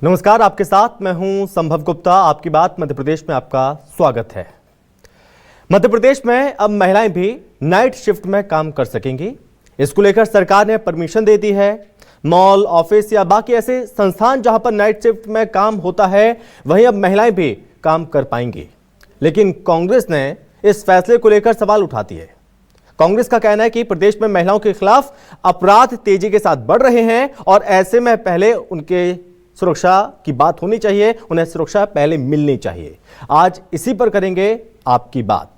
नमस्कार, आपके साथ मैं हूं संभव गुप्ता। आपकी बात मध्य प्रदेश में आपका स्वागत है। मध्य प्रदेश में अब महिलाएं भी नाइट शिफ्ट में काम कर सकेंगी। इसको लेकर सरकार ने परमिशन दे दी है। मॉल, ऑफिस या बाकी ऐसे संस्थान जहां पर नाइट शिफ्ट में काम होता है, वहीं अब महिलाएं भी काम कर पाएंगी। लेकिन कांग्रेस ने इस फैसले को लेकर सवाल उठाती है। कांग्रेस का कहना है कि प्रदेश में महिलाओं के खिलाफ अपराध तेजी के साथ बढ़ रहे हैं और ऐसे में पहले उनके सुरक्षा की बात होनी चाहिए, उन्हें सुरक्षा पहले मिलनी चाहिए। आज इसी पर करेंगे आपकी बात।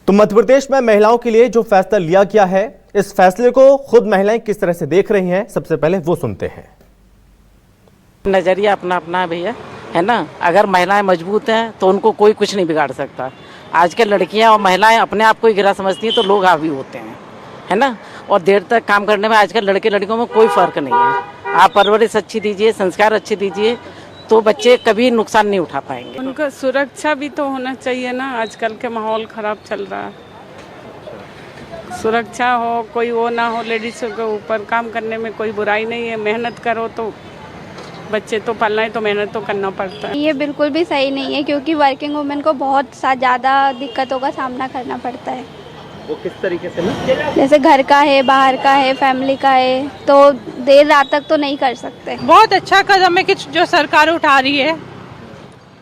तो मध्य प्रदेश में महिलाओं के लिए जो फैसला लिया गया है, इस फैसले को खुद महिलाएं किस तरह से देख रही हैं, सबसे पहले वो सुनते हैं। नजरिया अपना अपना भैया, है ना। अगर महिलाएं मजबूत हैं तो उनको कोई कुछ नहीं बिगाड़ सकता। आज के लड़कियां और महिलाएं अपने आप को ही गिरा समझती हैं तो लोग हावी होते हैं, है ना। और देर तक काम करने में आजकल लड़के लड़कियों में कोई फर्क नहीं है। आप परवरिश अच्छी दीजिए, संस्कार अच्छे दीजिए, तो बच्चे कभी नुकसान नहीं उठा पाएंगे। उनका सुरक्षा भी तो होना चाहिए ना। आजकल के माहौल खराब चल रहा है, सुरक्षा हो, कोई वो ना हो। लेडीज के ऊपर काम करने में कोई बुराई नहीं है। मेहनत करो तो बच्चे तो पालना है तो मेहनत तो करना पड़ता है। ये बिल्कुल भी सही नहीं है क्योंकि वर्किंग वुमेन को बहुत ज़्यादा दिक्कतों का सामना करना पड़ता है। वो किस तरीके से ना? जैसे घर का है, बाहर का है, फैमिली का है, तो देर रात तक तो नहीं कर सकते। बहुत अच्छा कदम है कि जो सरकार उठा रही है,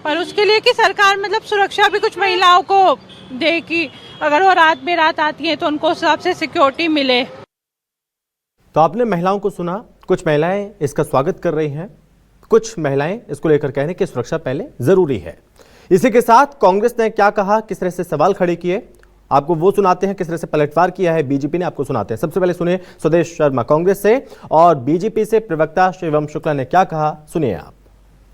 पर उसके लिए कि सरकार मतलब सुरक्षा भी कुछ महिलाओं को दे कि अगर वो रात बेरात आती है तो उनको उस हिसाब से सिक्योरिटी मिले। तो आपने महिलाओं को सुना। कुछ महिलाएं इसका स्वागत कर रही हैं, कुछ महिलाएं इसको लेकर कह रही हैं कि सुरक्षा पहले जरूरी है। इसी के साथ कांग्रेस ने क्या कहा, किस तरह से सवाल खड़े किए, आपको वो सुनाते हैं। किस तरह से पलटवार किया है बीजेपी ने, आपको सुनाते हैं। सबसे पहले सुनिए सुदेश शर्मा कांग्रेस से, और बीजेपी से प्रवक्ता शिवम शुक्ला ने क्या कहा, सुनिए आप।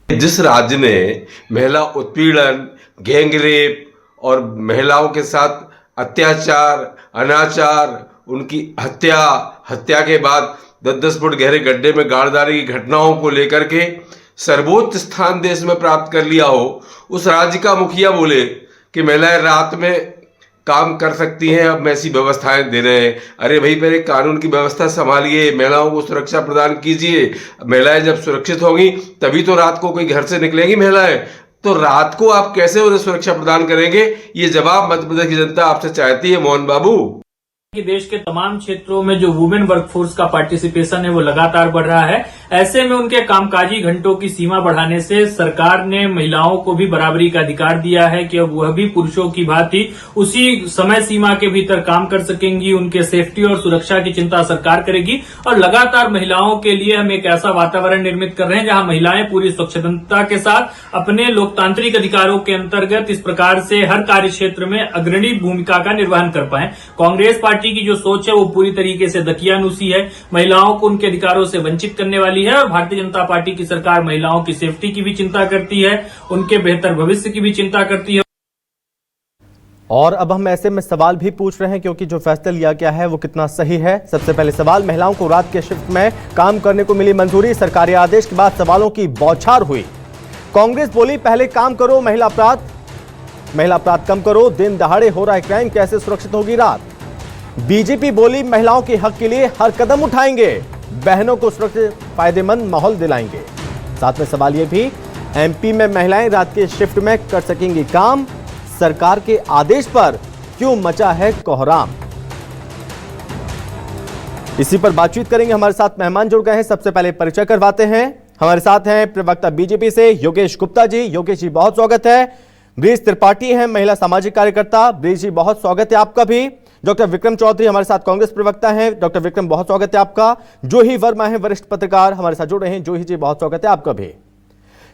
जिस राज्य ने महिला उत्पीड़न, गैंग रेप और महिलाओं के साथ अत्याचार, अनाचार, उनकी हत्या के बाद 10-10 फुट गहरे गड्ढे में गाड़ डालने की घटनाओं को लेकर के सर्वोच्च स्थान देश में प्राप्त कर लिया हो, उस राज्य का मुखिया बोले कि महिलाएं रात में काम कर सकती हैं, अब ऐसी व्यवस्थाएं दे रहे हैं। अरे भाई, पहले कानून की व्यवस्था संभालिए, महिलाओं को सुरक्षा प्रदान कीजिए। महिलाएं जब सुरक्षित होंगी तभी तो रात को कोई घर से निकलेंगी महिलाएं। तो रात को आप कैसे उन्हें सुरक्षा प्रदान करेंगे? ये जवाब मध्य प्रदेश की जनता आपसे चाहती है, मोहन बाबू। कि देश के तमाम क्षेत्रों में जो वुमेन वर्कफोर्स का पार्टिसिपेशन है वो लगातार बढ़ रहा है। ऐसे में उनके कामकाजी घंटों की सीमा बढ़ाने से सरकार ने महिलाओं को भी बराबरी का अधिकार दिया है कि अब वह भी पुरुषों की भांति उसी समय सीमा के भीतर काम कर सकेंगी। उनके सेफ्टी और सुरक्षा की चिंता सरकार करेगी और लगातार महिलाओं के लिए हम एक ऐसा वातावरण निर्मित कर रहे हैं जहां महिलाएं पूरी स्वच्छंदता के साथ अपने लोकतांत्रिक अधिकारों के अंतर्गत इस प्रकार से हर कार्य क्षेत्र में अग्रणी भूमिका का निर्वहन कर पाए। कांग्रेस पार्टी की जो सोच है वो पूरी तरीके से दकियानुसी है, महिलाओं को उनके अधिकारों से वंचित करने वाली है। और भारतीय जनता पार्टी की सरकार महिलाओं की सेफ्टी की भी चिंता करती है, उनके बेहतर भविष्य की भी चिंता करती है। और अब हम ऐसे में सवाल भी पूछ रहे हैं क्योंकि जो फैसला लिया गया है वो कितना सही है। सबसे पहले सवाल, महिलाओं को रात के शिफ्ट में काम करने को मिली मंजूरी। सरकारी आदेश के बाद सवालों की बौछार हुई। कांग्रेस बोली पहले काम करो, महिला अपराध कम करो, दिन दहाड़े हो रहा है क्राइम, कैसे सुरक्षित होगी रात। बीजेपी बोली महिलाओं के हक के लिए हर कदम उठाएंगे, बहनों को सुरक्षित फायदेमंद माहौल दिलाएंगे। साथ में सवाल यह भी, एमपी में महिलाएं रात के शिफ्ट में कर सकेंगी काम, सरकार के आदेश पर क्यों मचा है कोहराम। इसी पर बातचीत करेंगे। हमारे साथ मेहमान जुड़ गए हैं, सबसे पहले परिचय करवाते हैं। हमारे साथ हैं प्रवक्ता बीजेपी से योगेश गुप्ता जी। योगेश जी, बहुत स्वागत है। ब्रिज त्रिपाठी हैं, महिला सामाजिक कार्यकर्ता। ब्रिज जी, बहुत स्वागत है आपका भी। डॉक्टर विक्रम चौधरी हमारे साथ कांग्रेस प्रवक्ता हैं। डॉक्टर विक्रम, बहुत स्वागत है आपका। जूही वर्मा है, वरिष्ठ पत्रकार, हमारे साथ जुड़ रहे हैं। जूही जी, बहुत स्वागत है आपका भी।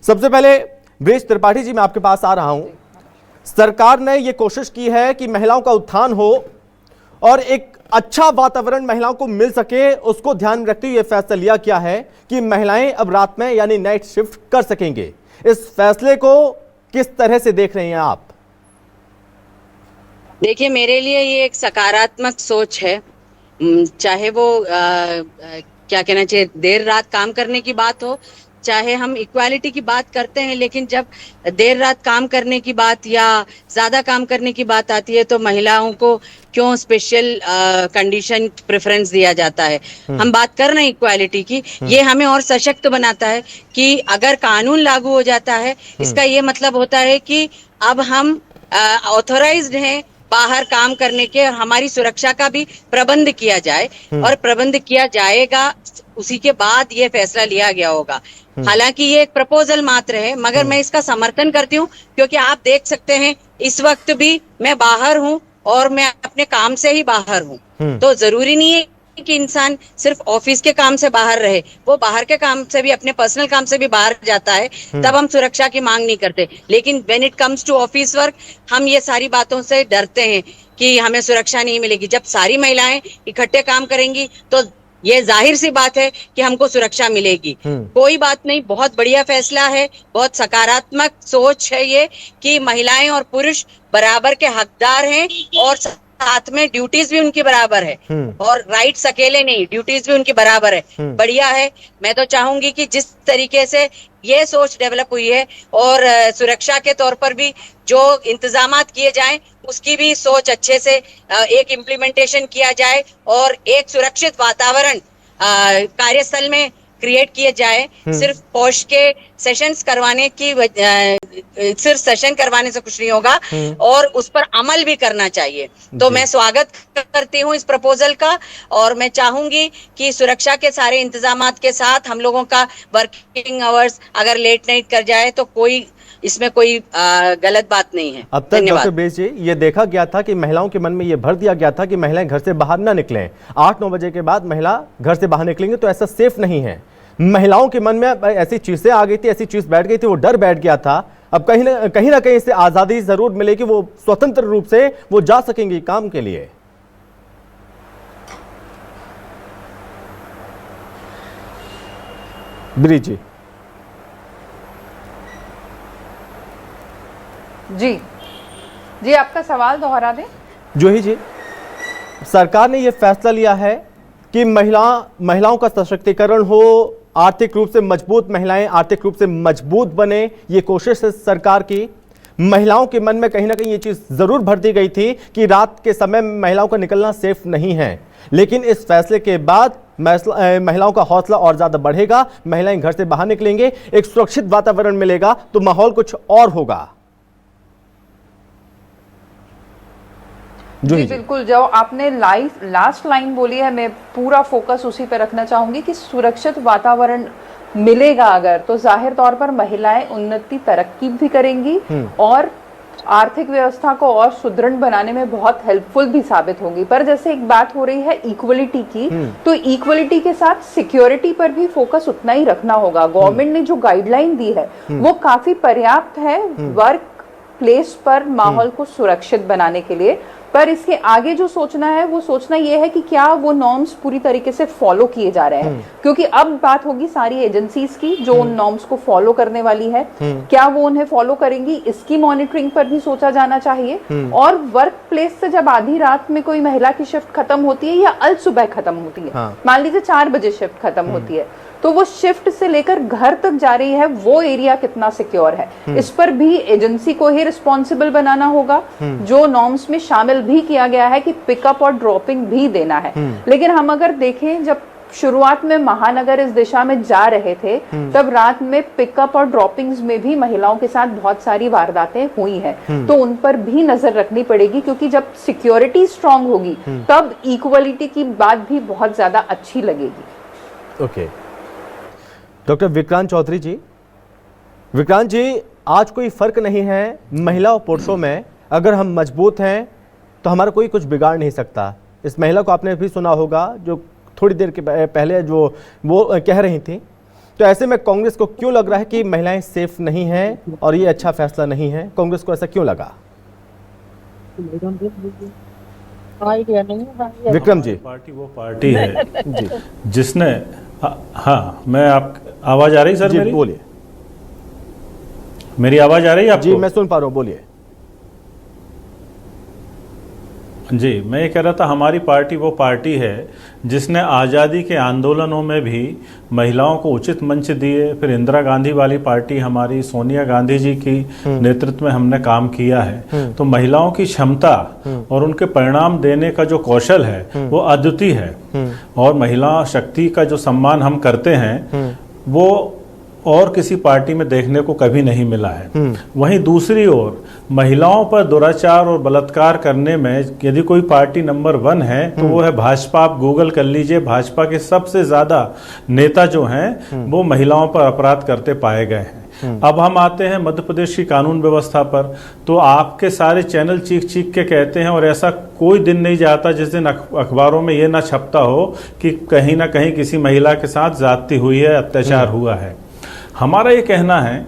सबसे पहले ब्रिज त्रिपाठी जी, मैं आपके पास आ रहा हूं। सरकार ने यह कोशिश की है कि महिलाओं का उत्थान हो और एक अच्छा वातावरण महिलाओं को मिल सके, उसको ध्यान में रखते हुए यह फैसला लिया गया है कि महिलाएं अब रात में यानी नाइट शिफ्ट कर सकेंगे। इस फैसले को किस तरह से देख रहे हैं आप? देखिए, मेरे लिए ये एक सकारात्मक सोच है। चाहे वो क्या कहना चाहिए, देर रात काम करने की बात हो, चाहे हम इक्वालिटी की बात करते हैं, लेकिन जब देर रात काम करने की बात या ज्यादा काम करने की बात आती है तो महिलाओं को क्यों स्पेशल कंडीशन प्रेफरेंस दिया जाता है। हम बात कर रहे हैं इक्वालिटी की, ये हमें और सशक्त बनाता है कि अगर कानून लागू हो जाता है, इसका ये मतलब होता है कि अब हम ऑथोराइज्ड हैं बाहर काम करने के, और हमारी सुरक्षा का भी प्रबंध किया जाए, और प्रबंध किया जाएगा, उसी के बाद ये फैसला लिया गया होगा। हालांकि ये एक प्रपोजल मात्र है, मगर मैं इसका समर्थन करती हूँ, क्योंकि आप देख सकते हैं इस वक्त भी मैं बाहर हूँ और मैं अपने काम से ही बाहर हूँ। तो जरूरी नहीं है कि इंसान सिर्फ ऑफिस के काम से बाहर रहे, वो बाहर के काम से भी, अपने पर्सनल काम से भी बाहर जाता है, तब हम सुरक्षा की मांग नहीं करते। लेकिन when it comes to office work, हम ये सारी बातों से डरते हैं कि हमें सुरक्षा नहीं मिलेगी। जब सारी महिलाएं इकट्ठे काम करेंगी तो ये जाहिर सी बात है कि हमको सुरक्षा मिलेगी। कोई बात नहीं, बहुत बढ़िया फैसला है, बहुत सकारात्मक सोच है ये कि महिलाएं और पुरुष बराबर के हकदार हैं, और साथ में ड्यूटीज भी उनकी बराबर है, और राइट्स अकेले नहीं, ड्यूटीज भी उनकी बराबर है। बढ़िया है। मैं तो चाहूंगी कि जिस तरीके से ये सोच डेवलप हुई है, और सुरक्षा के तौर पर भी जो इंतजामात किए जाएं, उसकी भी सोच अच्छे से एक इम्प्लीमेंटेशन किया जाए, और एक सुरक्षित वातावरण कार्यस्थल में क्रिएट किए जाए। सिर्फ पौष के सेशंस करवाने की सिर्फ सेशन करवाने से कुछ नहीं होगा, और उस पर अमल भी करना चाहिए। तो मैं स्वागत करती हूँ इस प्रपोजल का, और मैं चाहूंगी कि सुरक्षा के सारे इंतजामात के साथ हम लोगों का वर्किंग आवर्स अगर लेट नाइट कर जाए तो कोई इसमें कोई गलत बात नहीं है। अब तक डॉक्टर बेस जी, ये देखा गया था कि महिलाओं के मन में ये भर दिया गया था कि महिलाएं घर से बाहर ना निकलें, 8-9 बजे के बाद महिला घर से बाहर निकलेंगे तो ऐसा सेफ नहीं है। महिलाओं के मन में ऐसी चीजें आ गई थी, ऐसी चीज बैठ गई थी, वो डर बैठ गया था। अब कहीं ना कहीं इससे आजादी जरूर मिलेगी, वो स्वतंत्र रूप से वो जा सकेंगी काम के लिए। ब्रिज जी। जी आपका सवाल दोहरा दें। जूही जी, सरकार ने यह फैसला लिया है कि महिलाओं का सशक्तिकरण हो, आर्थिक रूप से मजबूत महिलाएं आर्थिक रूप से मजबूत बने, ये कोशिश है सरकार की। महिलाओं के मन में कहीं ना कहीं ये चीज जरूर भर दी गई थी कि रात के समय महिलाओं का निकलना सेफ नहीं है, लेकिन इस फैसले के बाद महिलाओं का हौसला और ज्यादा बढ़ेगा, महिलाएं घर से बाहर निकलेंगे, एक सुरक्षित वातावरण मिलेगा तो माहौल कुछ और होगा। जी बिल्कुल, जो आपने लास्ट लाइन बोली है, मैं पूरा फोकस उसी पे रखना चाहूंगी कि सुरक्षित वातावरण मिलेगा अगर, तो जाहिर तौर पर महिलाएं उन्नति तरक्की भी करेंगी और आर्थिक व्यवस्था को और सुदृढ़ बनाने में बहुत हेल्पफुल भी साबित होंगी। पर जैसे एक बात हो रही है इक्वलिटी की, तो इक्वलिटी के साथ सिक्योरिटी पर भी फोकस उतना ही रखना होगा। गवर्नमेंट ने जो गाइडलाइन दी है वो काफी पर्याप्त है वर्क प्लेस पर माहौल को सुरक्षित बनाने के लिए, पर इसके आगे जो सोचना है वो सोचना ये है कि क्या वो नॉर्म्स पूरी तरीके से फॉलो किए जा रहे हैं, क्योंकि अब बात होगी सारी एजेंसीज की जो उन नॉर्म्स को फॉलो करने वाली है, क्या वो उन्हें फॉलो करेंगी, इसकी मॉनिटरिंग पर भी सोचा जाना चाहिए। और वर्क प्लेस से जब आधी रात में कोई महिला की शिफ्ट खत्म होती है या अल सुबह खत्म होती है, मान लीजिए 4 बजे शिफ्ट खत्म होती है, तो वो शिफ्ट से लेकर घर तक जा रही है, वो एरिया कितना सिक्योर है, इस पर भी एजेंसी को ही रिस्पॉन्सिबल बनाना होगा। जो नॉर्म्स में शामिल भी किया गया है कि पिकअप और ड्रॉपिंग भी देना है। लेकिन हम अगर देखें, जब शुरुआत में महानगर इस दिशा में जा रहे थे, तब रात में पिकअप और ड्रॉपिंग्स में भी महिलाओं के साथ बहुत सारी वारदातें हुई हैं, तो उन पर भी नजर रखनी पड़ेगी, क्योंकि जब सिक्योरिटी स्ट्रांग होगी तब इक्वलिटी की बात भी बहुत ज्यादा अच्छी लगेगी। ओके, डॉक्टर विक्रांत चौधरी जी। विक्रांत जी, आज कोई फर्क नहीं है महिला और पुरुषों में, अगर हम मजबूत हैं तो हमारा कोई कुछ बिगाड़ नहीं सकता। इस महिला को आपने भी सुना होगा जो थोड़ी देर के पहले जो वो कह रही थी, तो ऐसे में कांग्रेस को क्यों लग रहा है कि महिलाएं सेफ नहीं हैं और ये अच्छा फैसला नहीं है? कांग्रेस को ऐसा क्यों लगा? विक्रम जी, पार्टी वो पार्टी है जी जिसने हाँ, मैं आप आवाज आ रही सर? जी बोलिए। मेरी आवाज आ रही है आपको? जी मैं सुन पा रहा हूँ, बोलिए। जी, मैं ये कह रहा था हमारी पार्टी वो पार्टी है जिसने आज़ादी के आंदोलनों में भी महिलाओं को उचित मंच दिए। फिर इंदिरा गांधी वाली पार्टी हमारी, सोनिया गांधी जी की नेतृत्व में हमने काम किया है। तो महिलाओं की क्षमता और उनके परिणाम देने का जो कौशल है वो अद्वितीय है और महिला शक्ति का जो सम्मान हम करते हैं वो और किसी पार्टी में देखने को कभी नहीं मिला है। वहीं दूसरी ओर महिलाओं पर दुराचार और बलात्कार करने में यदि कोई पार्टी नंबर 1 है तो वो है भाजपा। आप गूगल कर लीजिए, भाजपा के सबसे ज्यादा नेता जो हैं वो महिलाओं पर अपराध करते पाए गए हैं। अब हम आते हैं मध्य प्रदेश की कानून व्यवस्था पर, तो आपके सारे चैनल चीख चीख के कहते हैं और ऐसा कोई दिन नहीं जाता जिस दिन अखबारों में ये ना छपता हो कि कहीं ना कहीं किसी महिला के साथ ज्यादती हुई है, अत्याचार हुआ है। हमारा ये कहना है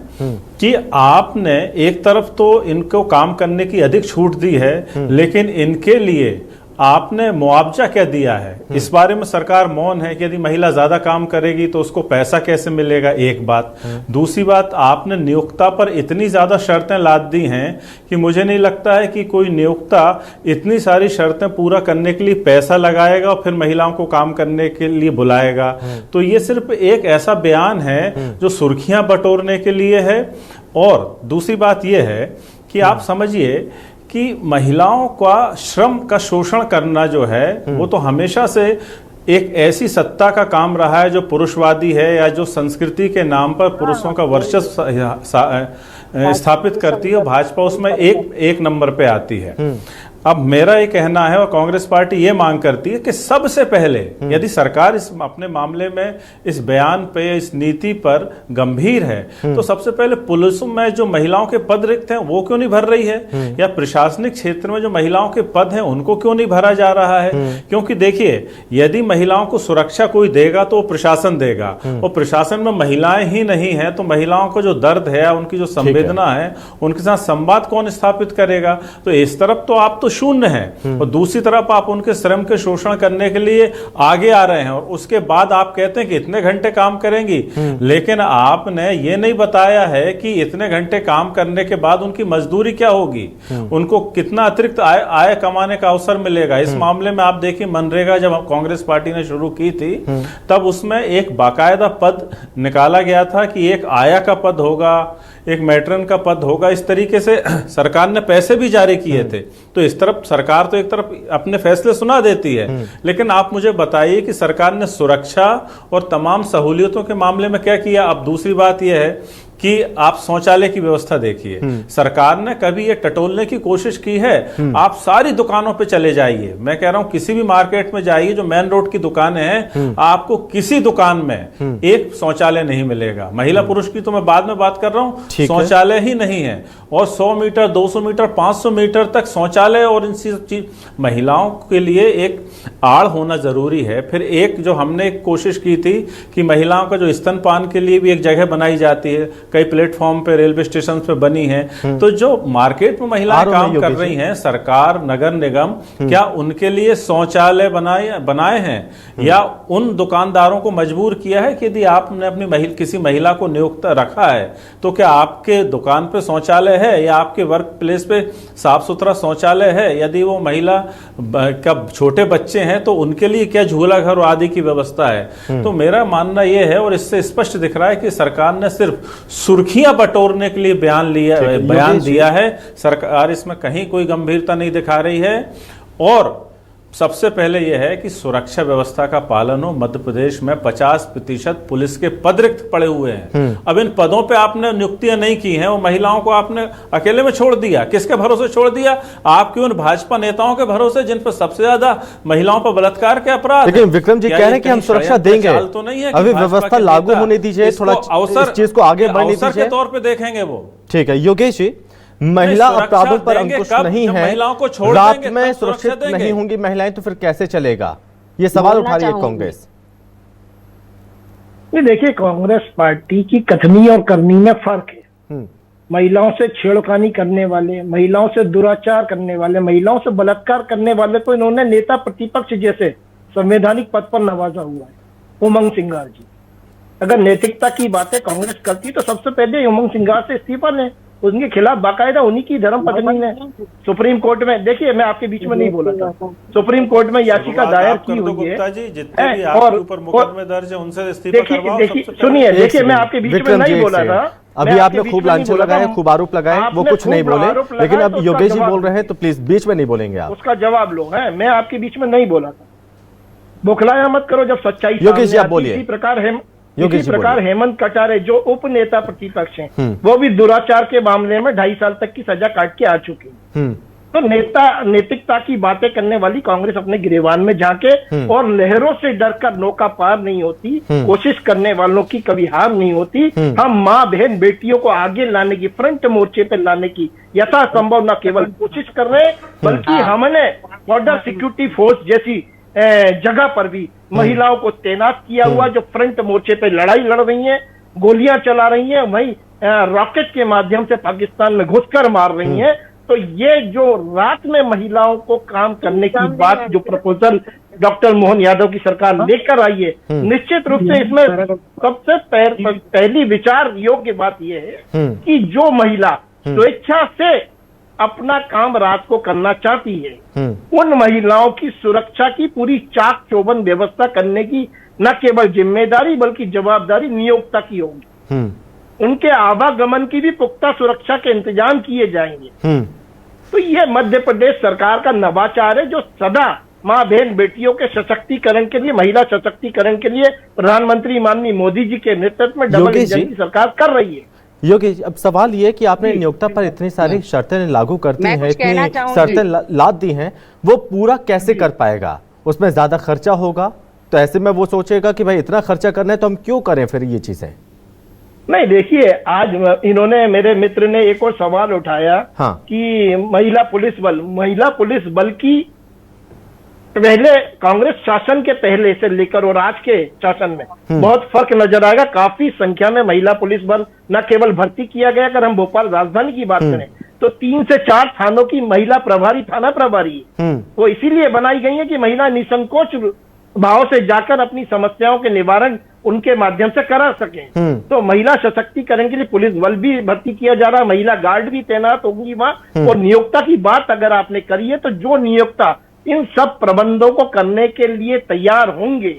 कि आपने एक तरफ तो इनको काम करने की अधिक छूट दी है, लेकिन इनके लिए आपने मुआवजा क्या दिया है इस बारे में सरकार मौन है कि यदि महिला ज्यादा काम करेगी तो उसको पैसा कैसे मिलेगा, एक बात। दूसरी बात, आपने नियोक्ता पर इतनी ज्यादा शर्तें लाद दी हैं कि मुझे नहीं लगता है कि कोई नियोक्ता इतनी सारी शर्तें पूरा करने के लिए पैसा लगाएगा और फिर महिलाओं को काम करने के लिए बुलाएगा। तो ये सिर्फ एक ऐसा बयान है जो सुर्खियां बटोरने के लिए है। और दूसरी बात यह है कि आप समझिए कि महिलाओं का श्रम का शोषण करना जो है वो तो हमेशा से एक ऐसी सत्ता का काम रहा है जो पुरुषवादी है या जो संस्कृति के नाम पर पुरुषों का वर्चस्व स्थापित करती है। भाजपा उसमें एक नंबर पे आती है। अब मेरा ये कहना है और कांग्रेस पार्टी ये मांग करती है कि सबसे पहले यदि सरकार इस अपने मामले में इस बयान पे, इस नीति पर गंभीर है तो सबसे पहले पुलिस में जो महिलाओं के पद रिक्त हैं वो क्यों नहीं भर रही है, या प्रशासनिक क्षेत्र में जो महिलाओं के पद हैं उनको क्यों नहीं भरा जा रहा है। क्योंकि देखिए, यदि महिलाओं को सुरक्षा कोई देगा तो प्रशासन देगा, और प्रशासन में महिलाएं ही नहीं है तो महिलाओं का जो दर्द है, उनकी जो संवेदना है, उनके साथ संवाद कौन स्थापित करेगा। तो इस तरफ तो आप तो शून्य है और दूसरी तरफ आप उनके श्रम के शोषण करने के लिए आगे आ रहे हैं और उसके बाद आप कहते हैं कि इतने घंटे काम करेंगी, लेकिन आपने ये नहीं बताया है कि इतने घंटे काम करने के बाद उनकी मजदूरी क्या होगी, उनको कितना अतिरिक्त आय कमाने का अवसर मिलेगा। इस मामले में आप देखिए, मनरेगा जब कांग्रेस पार्टी ने शुरू की थी तब उसमें एक बाकायदा पद निकाला गया था कि एक आया का पद होगा, एक मैट्रन का पद होगा। इस तरीके से सरकार ने पैसे भी जारी किए थे। तो इस तरफ सरकार तो एक तरफ अपने फैसले सुना देती है, लेकिन आप मुझे बताइए कि सरकार ने सुरक्षा और तमाम सहूलियतों के मामले में क्या किया। अब दूसरी बात यह है कि आप शौचालय की व्यवस्था देखिए, सरकार ने कभी ये टटोलने की कोशिश की है। आप सारी दुकानों पे चले जाइए, मैं कह रहा हूं किसी भी मार्केट में जाइए जो मेन रोड की दुकानें हैं, आपको किसी दुकान में एक शौचालय नहीं मिलेगा। महिला पुरुष की तो मैं बाद में बात कर रहा हूं, शौचालय ही नहीं है। और 100 मीटर, 200 मीटर, 500 मीटर तक शौचालय और इन चीज महिलाओं के लिए एक आड़ होना जरूरी है। फिर एक जो हमने एक कोशिश की थी कि महिलाओं का जो स्तनपान के लिए भी एक जगह बनाई जाती है, कई प्लेटफॉर्म पे, रेलवे स्टेशन पे बनी है। तो जो मार्केट में महिलाएं काम कर रही हैं, सरकार, नगर निगम, क्या उनके लिए शौचालय बनाए हैं या उन दुकानदारों को मजबूर किया है कि यदि आपने अपनी किसी महिला को नियुक्त रखा है तो क्या आपके दुकान पे शौचालय है या आपके वर्क प्लेस पे साफ सुथरा शौचालय है। यदि वो महिला का छोटे बच्चे हैं तो उनके लिए क्या झूला घर आदि की व्यवस्था है। तो मेरा मानना यह है और इससे स्पष्ट दिख रहा है कि सरकार ने सिर्फ सुर्खियां बटोरने के लिए बयान दिया है। सरकार इसमें कहीं कोई गंभीरता नहीं दिखा रही है। और सबसे पहले यह है कि सुरक्षा व्यवस्था का पालन हो। मध्य प्रदेश में 50% पुलिस के पद रिक्त पड़े हुए हैं। अब इन पदों पे आपने नियुक्तियां नहीं की हैं और महिलाओं को आपने अकेले में छोड़ दिया। किसके भरोसे छोड़ दिया? आपके उन भाजपा नेताओं के भरोसे जिन पर सबसे ज्यादा महिलाओं पर बलात्कार के अपराध। लेकिन विक्रम जी कह रहे हैं कि हम सुरक्षा देंगे, तो नहीं है, अभी व्यवस्था लागू होने दीजिए, थोड़ा इस चीज को आगे बढ़ने दीजिए, के तौर पे देखेंगे वो। ठीक है योगेश जी, महिला अपराधों पर अंकुश नहीं है, महिलाओं को छोड़ रात देंगे, में सुरक्षित नहीं होंगी महिलाएं तो फिर कैसे चलेगा, ये सवाल उठा रही है कांग्रेस। ये देखिए, कांग्रेस पार्टी की कथनी और करनी में फर्क है। महिलाओं से छेड़खानी करने वाले, महिलाओं से दुराचार करने वाले, महिलाओं से बलात्कार करने वाले को इन्होंने नेता प्रतिपक्ष जैसे संवैधानिक पद पर नवाजा हुआ है। उमंग सिंगार जी, अगर नैतिकता की बातें कांग्रेस करती तो सबसे पहले उमंग सिंगार से इस्तीफा लें। उनके खिलाफ बाकायदा उन्हीं की धर्म पत्नी ने सुप्रीम कोर्ट में, देखिए मैं आपके बीच में नहीं बोला था, सुप्रीम कोर्ट में याचिका दायर की हुई है। जितने भी आपके ऊपर मुकदमे दर्ज है उनसे इस्तीफा करवाओ। देखिए सुनिए, देखिए मैं आपके बीच में नहीं बोला था, अभी आपने खूब लांछन लगाए, खूब आरोप लगाए, वो कुछ नहीं बोले, लेकिन अब योगेश जी बोल रहे हैं तो प्लीज बीच में नहीं बोलेंगे आप, उसका जवाब लो। है मैं आपके बीच में नहीं बोला था, बौखलाया मत करो जब सच्चाई योगेश जी आप बोलिए। इसी प्रकार हेमंत कटारे जो उप नेता प्रतिपक्ष हैं वो भी दुराचार के मामले में 2.5 साल तक की सजा काट के आ चुके हैं। तो नैतिकता की बातें करने वाली कांग्रेस अपने गिरेबान में झांके और लहरों से डरकर नौका पार नहीं होती, कोशिश करने वालों की कभी हार नहीं होती। हम माँ बहन बेटियों को आगे लाने की, फ्रंट मोर्चे पर लाने की यथासंभव न केवल कोशिश कर रहे हैं बल्कि हमने बॉर्डर सिक्योरिटी फोर्स जैसी जगह पर भी महिलाओं को तैनात किया हुआ, जो फ्रंट मोर्चे पे लड़ाई लड़ रही हैं, गोलियां चला रही हैं, वहीं रॉकेट के माध्यम से पाकिस्तान में घुसकर मार रही हैं। तो ये जो रात में महिलाओं को काम करने की बात, जो प्रपोजल डॉक्टर मोहन यादव की सरकार लेकर आई है, निश्चित रूप से इसमें सबसे पहली विचार योग्य बात यह है कि जो महिला स्वेच्छा से अपना काम रात को करना चाहती है, उन महिलाओं की सुरक्षा की पूरी चाक चौबंद व्यवस्था करने की न केवल जिम्मेदारी बल्कि जवाबदारी नियोक्ता की होगी। उनके आवागमन की भी पुख्ता सुरक्षा के इंतजाम किए जाएंगे। तो ये मध्य प्रदेश सरकार का नवाचार है जो सदा माँ बहन बेटियों के सशक्तिकरण के लिए, महिला सशक्तिकरण के लिए प्रधानमंत्री माननीय मोदी जी के नेतृत्व में डबल इंजन की सरकार कर रही है। योगेश, अब सवाल ये कि आपने नियोक्ता पर इतनी सारी शर्तें लागू करती हैं, इतनी शर्तें लाद दी हैं, वो पूरा कैसे कर पाएगा? उसमें ज्यादा खर्चा होगा, तो ऐसे में वो सोचेगा कि भाई इतना खर्चा करना है तो हम क्यों करें फिर ये चीजें। नहीं, देखिए आज इन्होंने, मेरे मित्र ने एक और सवाल उठाया कि महिला पुलिस बल की पहले कांग्रेस शासन के पहले से लेकर और आज के शासन में बहुत फर्क नजर आएगा। काफी संख्या में महिला पुलिस बल न केवल भर्ती किया गया, अगर हम भोपाल राजधानी की बात करें तो 3 से 4 थानों की महिला प्रभारी, थाना प्रभारी वो इसीलिए बनाई गई है कि महिला निसंकोच भाव से जाकर अपनी समस्याओं के निवारण उनके माध्यम से करा सकें। तो महिला सशक्तिकरण के लिए पुलिस बल भी भर्ती किया जा रहा है, महिला गार्ड भी तैनात होंगी वहां। और नियोक्ता की बात अगर आपने करी है तो जो नियोक्ता इन सब प्रबंधों को करने के लिए तैयार होंगे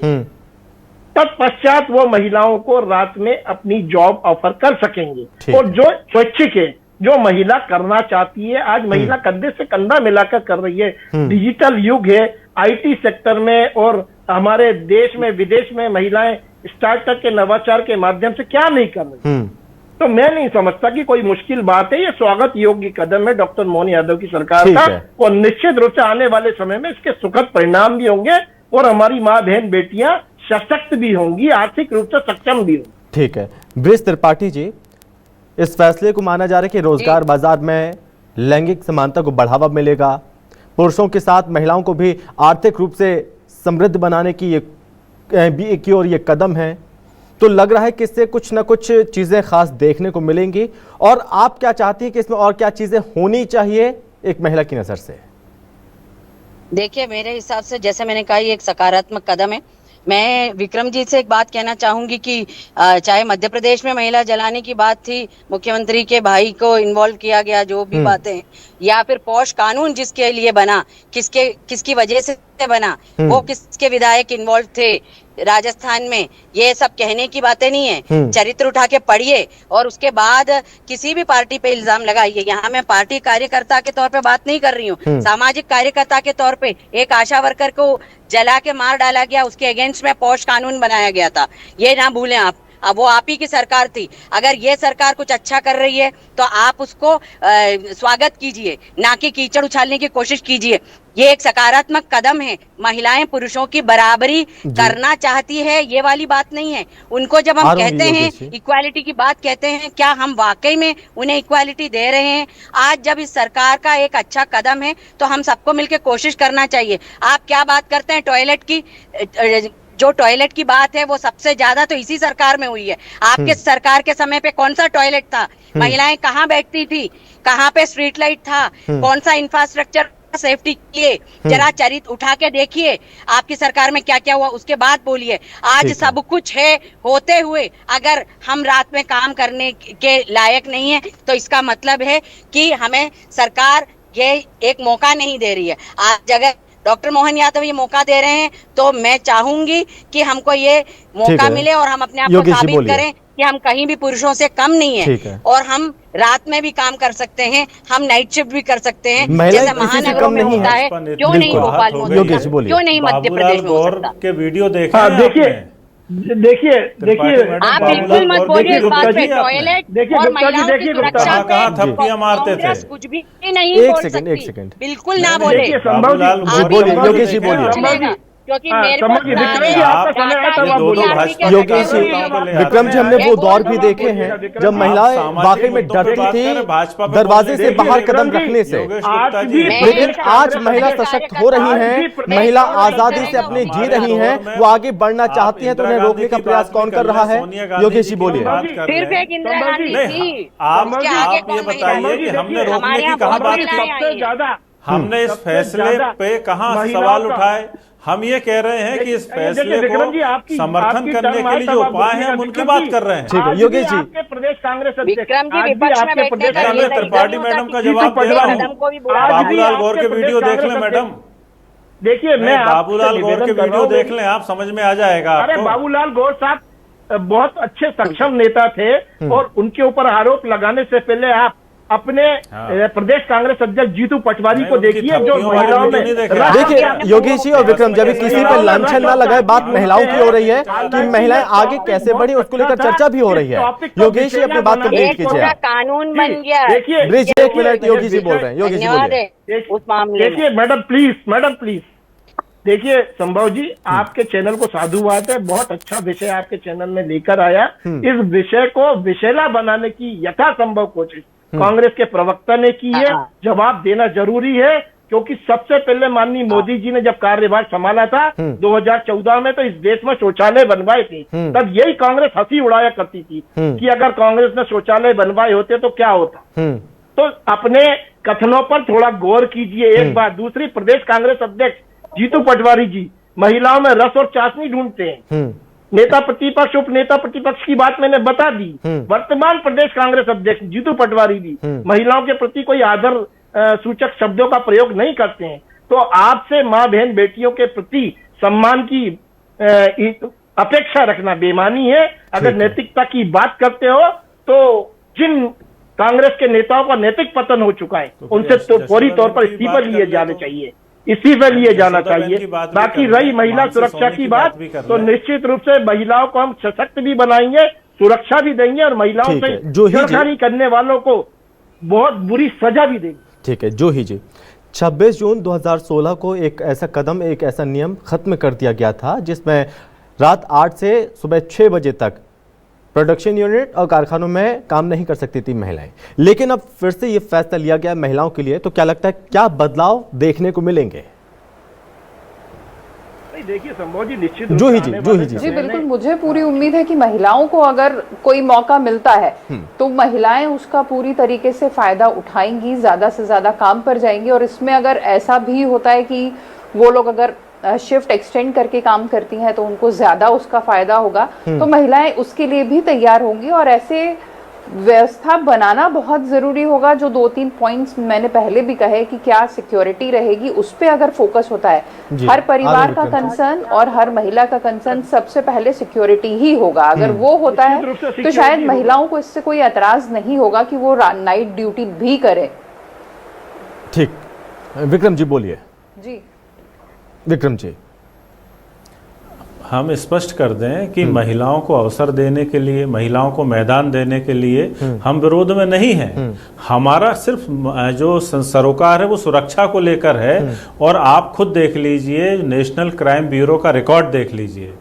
तत्पश्चात वो महिलाओं को रात में अपनी जॉब ऑफर कर सकेंगे। और जो स्वैच्छिक है, जो महिला करना चाहती है, आज महिला कंधे से कंधा मिलाकर कर रही है। डिजिटल युग है, आईटी सेक्टर में और हमारे देश में विदेश में महिलाएं स्टार्टअप के नवाचार के माध्यम से क्या नहीं कर रही। तो मैं नहीं समझता कि कोई मुश्किल बात है, ये स्वागत योग्य कदम है डॉक्टर मोहन यादव की सरकार का। और निश्चित रूप से आने वाले समय में इसके सुखद परिणाम भी होंगे और हमारी माँ बहन बेटियां सशक्त भी होंगी, आर्थिक रूप से सक्षम भी होंगी। ठीक है, ब्रिज त्रिपाठी जी, इस फैसले को माना जा रहा है कि रोजगार बाजार में लैंगिक समानता को बढ़ावा मिलेगा, पुरुषों के साथ महिलाओं को भी आर्थिक रूप से समृद्ध बनाने की एक और ये कदम है। तो लग रहा है कि इससे कुछ ना कुछ चीजें खास देखने को मिलेंगी। और आप क्या चाहती हैं कि इसमें और क्या चीजें होनी चाहिए एक महिला की नजर से? देखिए, मेरे हिसाब से जैसे मैंने कहा ये एक सकारात्मक कदम है। मैं विक्रम जी से एक बात कहना चाहूंगी कि चाहे मध्य प्रदेश में महिला जलाने की बात थी, मुख्यमंत्री के भाई को इन्वॉल्व किया गया, जो भी बातें, या फिर पॉश कानून जिसके लिए बना, किसकी वजह से बना, वो किसके विधायक इन्वॉल्व थे राजस्थान में, ये सब कहने की बातें नहीं है। चरित्र उठा के पढ़िए और उसके बाद किसी भी पार्टी पे इल्जाम लगाइए। यहाँ मैं पार्टी कार्यकर्ता के तौर पे बात नहीं कर रही हूँ, सामाजिक कार्यकर्ता के तौर पे एक आशा वर्कर को जला के मार डाला गया, उसके अगेंस्ट में पॉश कानून बनाया गया था, ये ना भूलें आप। अब वो आप ही की सरकार थी। अगर ये सरकार कुछ अच्छा कर रही है तो आप उसको स्वागत कीजिए, ना कि कीचड़ उछालने की कोशिश कीजिए। ये एक सकारात्मक कदम है। महिलाएं पुरुषों की बराबरी करना चाहती है, ये वाली बात नहीं है। उनको जब हम कहते हैं इक्वालिटी की बात कहते हैं, क्या हम वाकई में उन्हें इक्वालिटी दे रहे हैं? आज जब इस सरकार का एक अच्छा कदम है तो हम सबको मिलकर कोशिश करना चाहिए। आप क्या बात करते हैं टॉयलेट की, जो टॉयलेट की बात है वो सबसे ज्यादा तो इसी सरकार में हुई है। आपके सरकार के समय पे कौन सा टॉयलेट था? महिलाएं कहाँ बैठती थी? कहाँ पे स्ट्रीट लाइट था? कौन सा इंफ्रास्ट्रक्चर सेफ्टी के लिए जरा चरित्र उठा के देखिए, आपकी सरकार में क्या क्या हुआ, उसके बाद बोलिए। आज सब कुछ है होते हुए अगर हम रात में काम करने के लायक नहीं है तो इसका मतलब है कि हमें सरकार ये एक मौका नहीं दे रही है। आज अगर डॉक्टर मोहन यादव ये मौका दे रहे हैं तो मैं चाहूंगी कि हमको ये मौका मिले और हम अपने आप को साबित करें कि हम कहीं भी पुरुषों से कम नहीं है और हम रात में भी काम कर सकते हैं, हम नाइट शिफ्ट भी कर सकते हैं, जैसे महानगरों में होता है। क्यों नहीं भोपाल में हो सकता, क्यों नहीं मध्य प्रदेश में हो सकता? के वीडियो देखिए आप बिल्कुल मत बोलिए इस बात पे। टॉयलेट और महिलाओं की सुरक्षा पे थप्पियां मारते थे। कुछ भी नहीं बोल सकती, बिल्कुल ना बोले। योगेश जी बोलिए। क्योंकि मेरे योगेश जी, विक्रम जी, हमने वो दौर भी देखे हैं जब महिलाएं वाकई में डरती थी दरवाजे से बाहर कदम रखने से, लेकिन आज महिला सशक्त हो रही हैं, महिला आजादी से अपनी जी रही हैं, वो आगे बढ़ना चाहती हैं, तो उन्हें रोकने का प्रयास कौन कर रहा है? योगेश जी बोलिए। सिर्फ एक इंदिरा गांधी थी। आप ये बताइए कि हमने रोकने की कहाँ बात की? हमने इस फैसले पे कहाँ सवाल उठाए? हम ये कह रहे हैं कि इस फैसले को समर्थन करने के लिए जो उपाय हैं हम उनकी बात कर रहे हैं। ठीक है योगेश जी। प्रदेश कांग्रेस विक्रम जी विपक्ष में बैठने का त्रिपाठी मैडम का जवाब दे रहा हूँ। बाबूलाल गौर के वीडियो देख लें मैडम। देखिए, मैं बाबूलाल गौर के वीडियो देख लें, आप समझ में आ जाएगा। अरे बाबूलाल गौर साहब बहुत अच्छे सक्षम नेता थे और उनके ऊपर आरोप लगाने से पहले आप अपने प्रदेश कांग्रेस अध्यक्ष जीतू पटवारी को देखिए, जो महिलाओं में। देखिए योगेश जी और विक्रम, जब किसी पर लांछन ना लगाए, बात महिलाओं की हो रही है कि महिलाएं आगे कैसे बढ़ी, उसको लेकर चर्चा भी हो रही है। योगेश जी अपनी बात कंप्लीट कीजिए। कानून बन गया। देखिए ब्रिज, एक मिनट, योगेश जी बोल रहे हैं। योगेश जी बोलिए। उस मामले देखिए मैडम प्लीज देखिए, संभव जी आपके चैनल को साधुवाद है, बहुत अच्छा विषय आपके चैनल में लेकर आया। इस विषय को विषैला बनाने की यथासंभव कोशिश कांग्रेस के प्रवक्ता ने की है। जवाब देना जरूरी है, क्योंकि सबसे पहले माननीय मोदी जी ने जब कार्यभार संभाला था 2014 में, तो इस देश में शौचालय बनवाए थे। तब यही कांग्रेस हंसी उड़ाया करती थी कि अगर कांग्रेस ने शौचालय बनवाए होते तो क्या होता। तो अपने कथनों पर थोड़ा गौर कीजिए। एक बात। दूसरी, प्रदेश कांग्रेस अध्यक्ष जीतू पटवारी जी महिलाओं में रस और चाशनी ढूंढते हैं। नेता प्रतिपक्ष उप नेता प्रतिपक्ष की बात मैंने बता दी। वर्तमान प्रदेश कांग्रेस अध्यक्ष जीतू पटवारी भी महिलाओं के प्रति कोई आदर सूचक शब्दों का प्रयोग नहीं करते हैं। तो आपसे माँ बहन बेटियों के प्रति सम्मान की अपेक्षा रखना बेईमानी है। अगर नैतिकता की बात करते हो तो जिन कांग्रेस के नेताओं का नैतिक पतन हो चुका है उनसे तो फौरी तौर पर इस्तीफा लिए जाने चाहिए, इस्तीफा लिए जाना चाहिए। बाकी रही महिला सुरक्षा की बात, तो निश्चित रूप से महिलाओं को हम सशक्त भी बनाएंगे, सुरक्षा भी देंगे और महिलाओं से छेड़खानी करने वालों को बहुत बुरी सजा भी देंगे। ठीक है जोही जी, 26 जून 2016 को एक ऐसा कदम, एक ऐसा नियम खत्म कर दिया गया था जिसमें रात 8 से सुबह 6 बजे तक प्रोडक्शन यूनिट और कारखानों में काम नहीं कर सकती थी महिलाएं, लेकिन अब फिर से ये फैसला लिया गया महिलाओं के लिए। तो क्या लगता है, क्या बदलाव देखने को मिलेंगे? देखिए संभव जी, निश्चित जी बिल्कुल, मुझे पूरी उम्मीद है कि महिलाओं को अगर कोई मौका मिलता है तो महिलाएं उसका पूरी तरीके से फायदा उठाएंगी, ज्यादा से ज्यादा काम पर जाएंगी। और इसमें अगर ऐसा भी होता है कि वो लोग अगर शिफ्ट एक्सटेंड करके काम करती हैं तो उनको ज्यादा उसका फायदा होगा, तो महिलाएं उसके लिए भी तैयार होंगी। और ऐसे व्यवस्था बनाना बहुत जरूरी होगा। जो 2-3 पॉइंट्स मैंने पहले भी कहे कि क्या सिक्योरिटी रहेगी, उस पे अगर फोकस होता है, हर परिवार का कंसर्न और हर महिला का कंसर्न सबसे पहले सिक्योरिटी ही होगा। अगर वो होता है तो शायद महिलाओं को इससे कोई एतराज नहीं होगा कि वो नाइट ड्यूटी भी करें। ठीक, विक्रम जी बोलिए। जी विक्रम जी, हम स्पष्ट कर दें कि महिलाओं को अवसर देने के लिए, महिलाओं को मैदान देने के लिए हम विरोध में नहीं हैं। हमारा सिर्फ जो सरोकार है वो सुरक्षा को लेकर है। और आप खुद देख लीजिए, नेशनल क्राइम ब्यूरो का रिकॉर्ड देख लीजिए,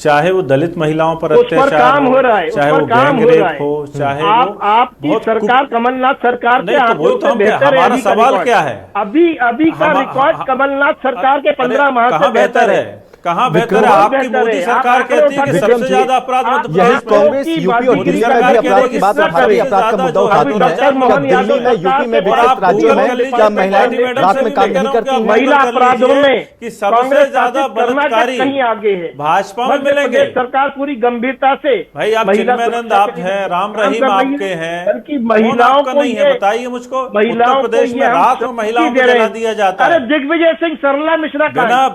चाहे वो दलित महिलाओं पर अत्याचार हो रहा है, चाहे वो गैंग रेप हो, चाहे आपकी सरकार, कमलनाथ सरकार के हाथों से बेहतर है। हमारा सवाल क्या है? अभी का रिकॉर्ड कमलनाथ सरकार के 15 माह से बेहतर है। कहाँ बेहतर है? आपकी मोदी सरकार कहती है कि सबसे ज्यादा अपराध मध्य प्रदेश यही कांग्रेस यूपी और दिल्ली में भी अपराध की बात उठाती है, अपराध का मुद्दा उठाती है। क्या दिल्ली में, यूपी में, विकसित राज्यों में क्या महिलाएं रात में काम नहीं करती? महिला अपराधों में कि सबसे ज्यादा बलात्कारी कहीं आगे है, भाजपा में मिलेंगे। सरकार पूरी गंभीरता से भाई आप चिन्मयानंद आप हैं, राम रहीम आपके हैं, बल्कि महिलाओं को नहीं है बताइए मुझको। उत्तर प्रदेश में रात में महिलाओं को जला दिया जाता है। अरे दिग्विजय सिंह, सरला मिश्रा का बिना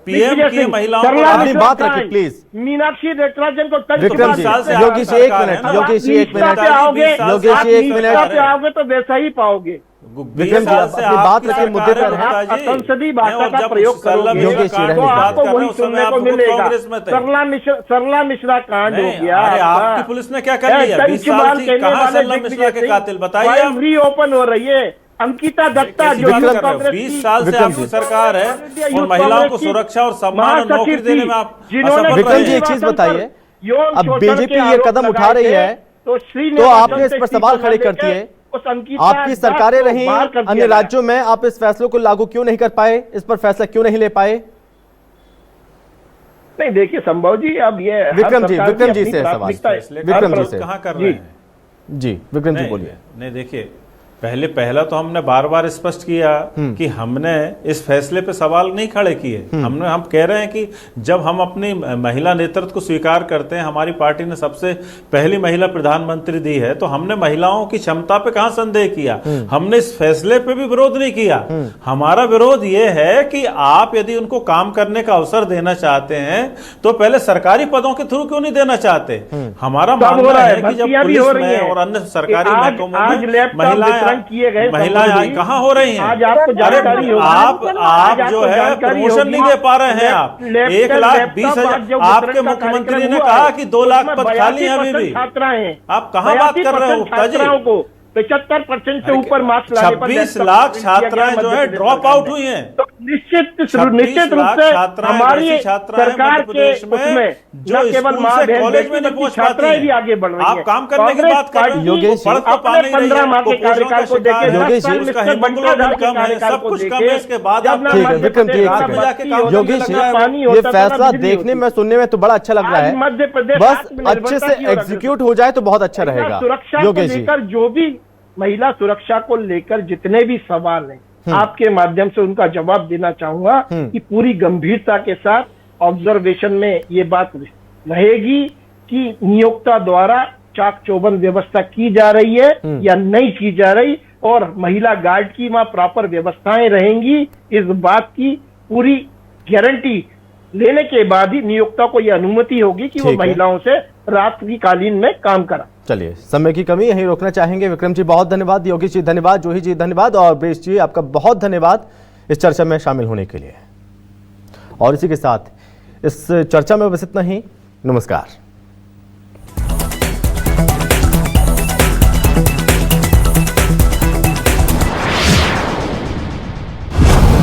पीएम की महिलाओं को अपनी बात रखिए प्लीज। मीनाक्षी नटराजन को Vikram ji, Yogi ji 1 minute, Yogi ji 1 minute, Yogi ji 1 minute आओगे तो वैसा ही पाओगे। विक्रम जी अपनी बात रखिए, मुद्दे पर संसदीय भाषा का प्रयोग करोगे तो आपको वही सुनने को मिलेगा। सरला मिश्रा कांड हो गया, आपकी पुलिस ने क्या कर लिया? 20 साल से कहां सरला मिश्रा के कातिल बताइए। फाइल रीओपन हो रही है। अंकिता दत्ता जो 20 साल से आपकी सरकार है और महिलाओं को सुरक्षा और सम्मान और नौकरी देने में आप विक्रम जी एक चीज बताइए, अब बीजेपी ये कदम उठा रही है तो आपने इस पर सवाल खड़े करती है। आपकी सरकारें रही अन्य राज्यों में, आप इस फैसले को लागू क्यों नहीं कर पाए? इस पर फैसला क्यों नहीं ले पाए? नहीं देखिए संभव जी, अब ये विक्रम जी से सवाल, विक्रम जी से कहां कर रहे हैं जी, विक्रम जी बोलिए। नहीं देखिए, पहला तो हमने बार बार स्पष्ट किया कि हमने इस फैसले पे सवाल नहीं खड़े किए। हम कह रहे हैं कि जब हम अपनी महिला नेतृत्व को स्वीकार करते हैं, हमारी पार्टी ने सबसे पहली महिला प्रधानमंत्री दी है, तो हमने महिलाओं की क्षमता पे कहां संदेह किया। हमने इस फैसले पे भी विरोध नहीं किया। हमारा विरोध ये है कि आप यदि उनको काम करने का अवसर देना चाहते हैं तो पहले सरकारी पदों के थ्रू क्यों नहीं देना चाहते? हमारा मानना है कि जब पुलिस में और अन्य सरकारी महकमों में महिलाएं कहाँ हो रही हैं? आज आपको जानकारी आप जो है प्रमोशन नहीं दे पा रहे हैं। आप 1,20,000 आपके मुख्यमंत्री ने कहा कि 2 लाख पद खाली हैं अभी भी। छात्राएं आप कहाँ बात कर रहे हो? छात्राओं को 75% से ऊपर मार्क्स लाने पर 26 लाख छात्राएं जो है ड्रॉप आउट हुई हैं। तो निश्चित रूप से हमारी सरकार के उसमें जो केवल माँ बहन की छात्राएं भी आगे बढ़ रही हैं। आप काम करने की बात कर रहे हैं, योगेश जी अपने 15 माह के कार्यकाल को देखें, योगेश जी उसका हिमोग्लोबिन कम है, सब कुछ कम है, इसके बाद ठीक है विक्रम जी, योगेश जी ये फैसला देखने में सुनने में तो बड़ा अच्छा लग रहा है, मध्य प्रदेश बस अच्छे से एग्जीक्यूट हो जाए तो बहुत अच्छा रहेगा। सुरक्षा को लेकर जो भी महिला सुरक्षा को लेकर जितने भी सवाल हैं, आपके माध्यम से उनका जवाब देना चाहूंगा कि पूरी गंभीरता के साथ ऑब्जर्वेशन में ये बात रहेगी कि नियोक्ता द्वारा चाक चौबंद व्यवस्था की जा रही है या नहीं की जा रही, और महिला गार्ड की वहां प्रॉपर व्यवस्थाएं रहेंगी। इस बात की पूरी गारंटी लेने के बाद ही नियोक्ता को यह अनुमति होगी कि वो महिलाओं से रात्रि कालीन में काम करा। चलिए, समय की कमी यहीं रोकना चाहेंगे। विक्रम जी बहुत धन्यवाद, योगेश जी धन्यवाद, जूही जी धन्यवाद और ब्रिज जी आपका बहुत धन्यवाद इस चर्चा में शामिल होने के लिए। और इसी के साथ इस चर्चा में बस इतना ही। नमस्कार।